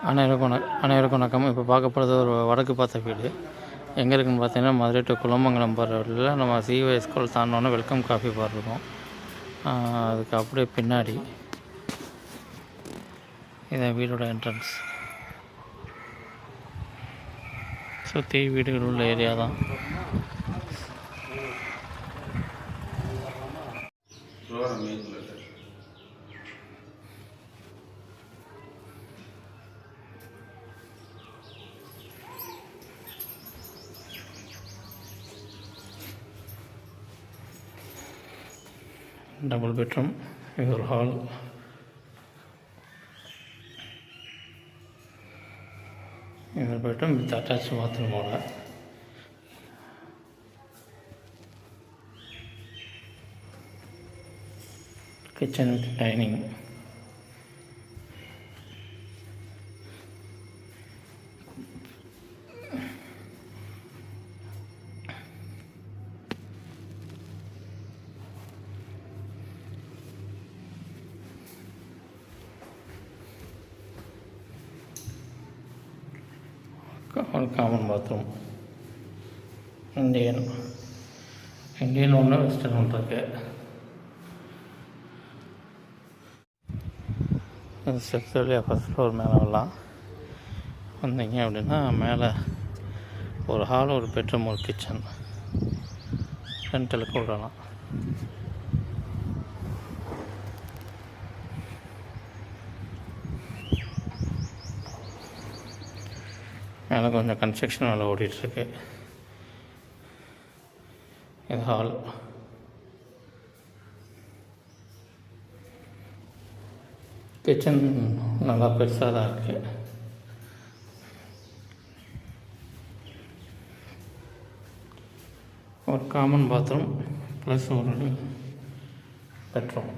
அனைவருக்கும் வணக்கம். இப்போ பார்க்க போகிறது ஒரு வடக்கு பார்த்த வீடு. எங்கே இருக்குதுன்னு பார்த்தீங்கன்னா, மதுரை டு குலமங்கலம் போகிற ரோட்டில் நம்ம சிஒய் ஸ்கூல் தாண்டினோன்னே வெல்கம் காஃபி பார் இருக்கும். அதுக்கு அப்படியே பின்னாடி இதான் வீடோட என்ட்ரன்ஸ். சுற்றி வீடுகள் உள்ள ஏரியா தான். டபுள் பெட்ரூம், இது ஒரு ஹால். இது ஒரு பெட்ரூம் வித் அட்டாச் பாத்ரூமோட. Kitchen with dining. ஒரு காமன் பாத்ரூம். இந்தியன் ஒன்று, வெஸ்டர்ன் ஒன்று இருக்குது. ஸ்டெப்ஸ் வழியாக ஃபஸ்ட் ஃப்ளோர் மேலே வரலாம். வந்தீங்க அப்படின்னா மேலே ஒரு ஹால், ஒரு பெட்ரூம், ஒரு கிச்சன் ரெண்டலுக்கு விடலாம். மேலே கொஞ்சம் கன்ஸ்ட்ரக்ஷன் வேலை ஓடிட்டுருக்கு. இது ஹால். கிச்சன் நல்லா பெருசாக தான் இருக்குது. ஒரு காமன் பாத்ரூம் ப்ளஸ் ஒரு பெட்ரூம்.